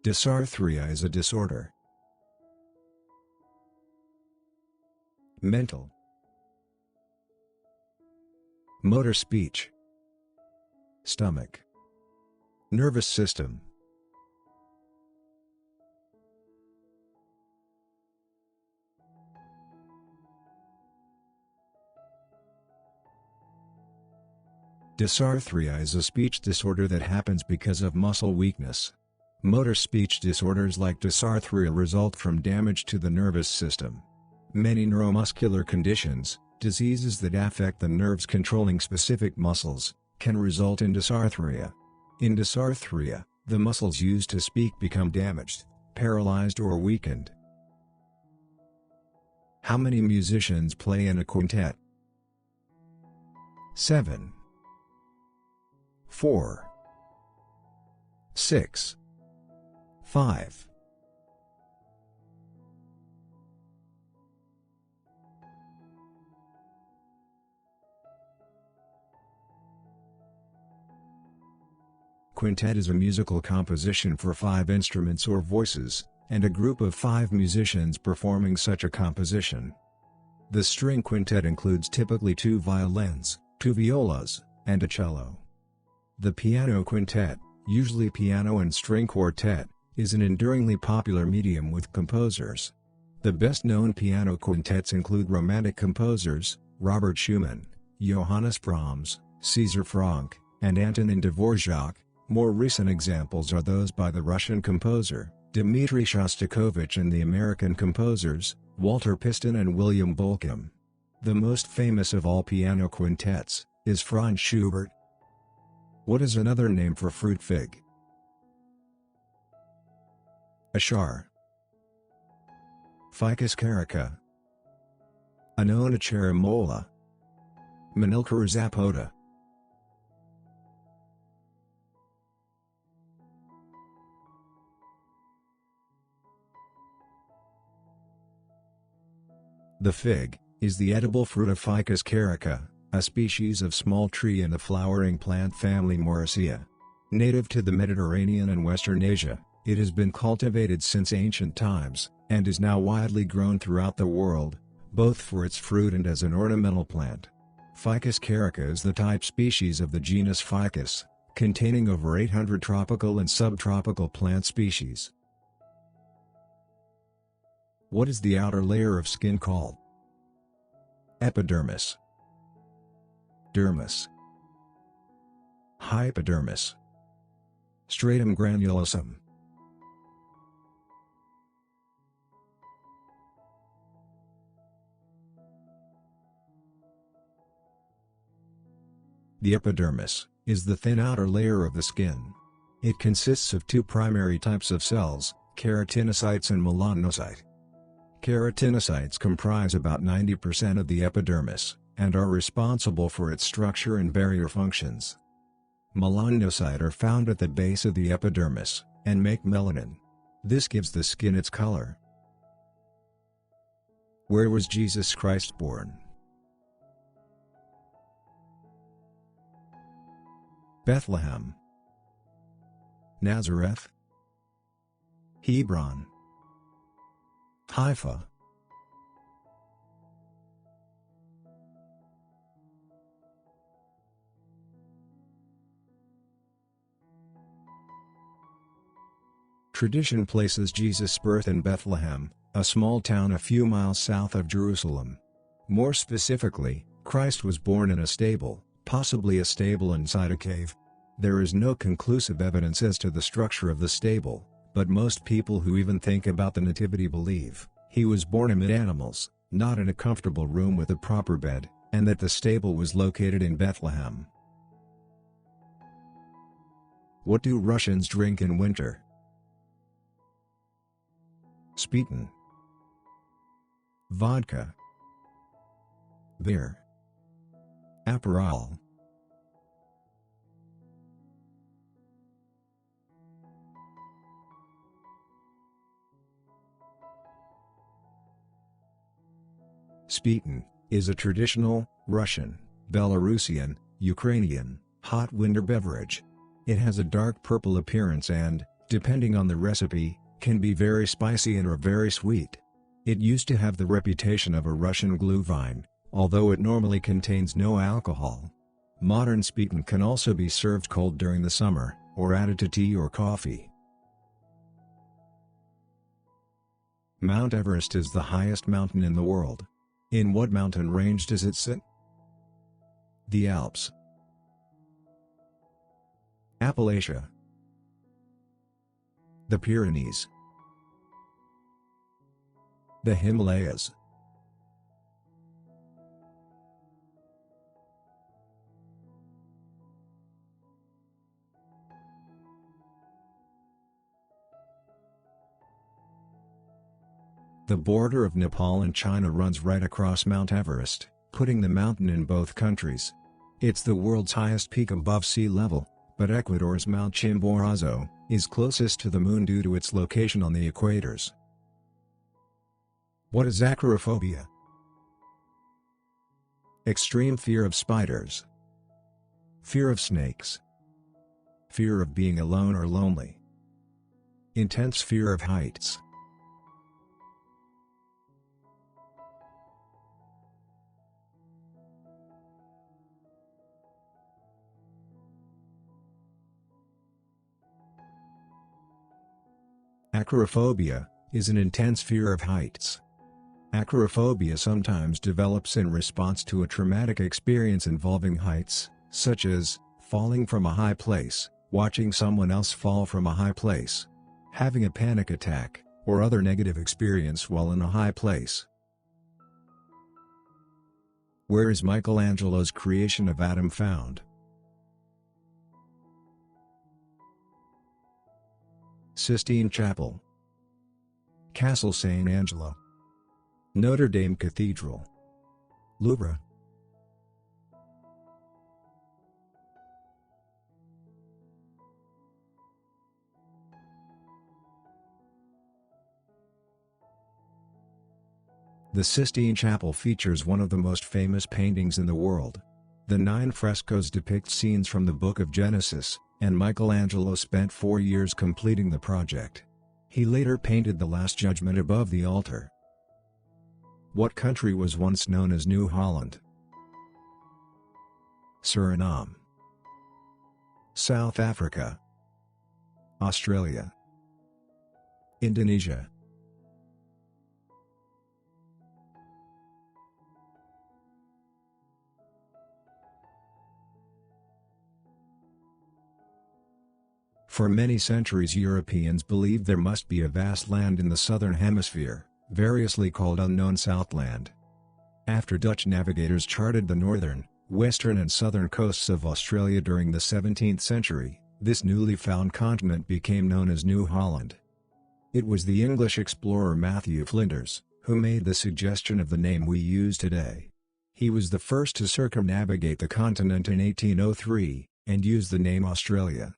Dysarthria is a disorder. Mental. Motor speech. Stomach. Nervous system. Dysarthria is a speech disorder that happens because of muscle weakness. Motor speech disorders like dysarthria result from damage to the nervous system. Many neuromuscular conditions, diseases that affect the nerves controlling specific muscles, can result in dysarthria. In dysarthria, the muscles used to speak become damaged, paralyzed or weakened. How many musicians play in a quintet? 7, 4, 6, 5. Quintet is a musical composition for 5 instruments or voices, and a group of 5 musicians performing such a composition. The string quintet includes typically 2 violins, 2 violas, and a cello. The piano quintet, usually piano and string quartet, is an enduringly popular medium with composers. The best-known piano quintets include Romantic composers, Robert Schumann, Johannes Brahms, César Franck, and Antonin Dvorak. More recent examples are those by the Russian composer, Dmitri Shostakovich, and the American composers, Walter Piston and William Bolcom. The most famous of all piano quintets is Franz Schubert. What is another name for fruit fig? Ashar. Ficus carica. Annona cherimola. Manilca zapota. The fig is the edible fruit of Ficus carica, a species of small tree in the flowering plant family Moraceae. Native to the Mediterranean and Western Asia, it has been cultivated since ancient times, and is now widely grown throughout the world, both for its fruit and as an ornamental plant. Ficus carica is the type species of the genus Ficus, containing over 800 tropical and subtropical plant species. What is the outer layer of skin called? Epidermis. Dermis. Hypodermis. Stratum granulosum. The epidermis is the thin outer layer of the skin. It consists of 2 primary types of cells, keratinocytes and melanocyte. Keratinocytes comprise about 90% of the epidermis, and are responsible for its structure and barrier functions. Melanocytes are found at the base of the epidermis, and make melanin. This gives the skin its color. Where was Jesus Christ born? Bethlehem. Nazareth. Hebron. Haifa. Tradition places Jesus' birth in Bethlehem, a small town a few miles south of Jerusalem. More specifically, Christ was born in a stable, possibly a stable inside a cave. There is no conclusive evidence as to the structure of the stable, but most people who even think about the nativity believe he was born amid animals, not in a comfortable room with a proper bed, and that the stable was located in Bethlehem. What do Russians drink in winter? Speetin. Vodka. Beer. Aperol. Speetin is a traditional, Russian, Belarusian, Ukrainian, hot winter beverage. It has a dark purple appearance and, depending on the recipe, can be very spicy and or very sweet. It used to have the reputation of a Russian glühwein, although it normally contains no alcohol. Modern Speeten can also be served cold during the summer, or added to tea or coffee. Mount Everest is the highest mountain in the world. In what mountain range does it sit? The Alps, Appalachia, the Pyrenees, the Himalayas. The border of Nepal and China runs right across Mount Everest, putting the mountain in both countries. It's the world's highest peak above sea level, but Ecuador's Mount Chimborazo is closest to the moon due to its location on the equators. What is acrophobia? Extreme fear of spiders. Fear of snakes. Fear of being alone or lonely. Intense fear of heights. Acrophobia is an intense fear of heights. Acrophobia sometimes develops in response to a traumatic experience involving heights, such as falling from a high place, watching someone else fall from a high place, having a panic attack, or other negative experience while in a high place. Where is Michelangelo's creation of Adam found? Sistine Chapel, Castle St. Angelo, Notre Dame Cathedral, Louvre. The Sistine Chapel features one of the most famous paintings in the world. The 9 frescoes depict scenes from the Book of Genesis, and Michelangelo spent 4 years completing the project. He later painted the Last Judgment above the altar. What country was once known as New Holland? Suriname, South Africa, Australia, Indonesia. For many centuries Europeans believed there must be a vast land in the southern hemisphere, variously called Unknown Southland. After Dutch navigators charted the northern, western and southern coasts of Australia during the 17th century, this newly found continent became known as New Holland. It was the English explorer Matthew Flinders who made the suggestion of the name we use today. He was the first to circumnavigate the continent in 1803, and used the name Australia.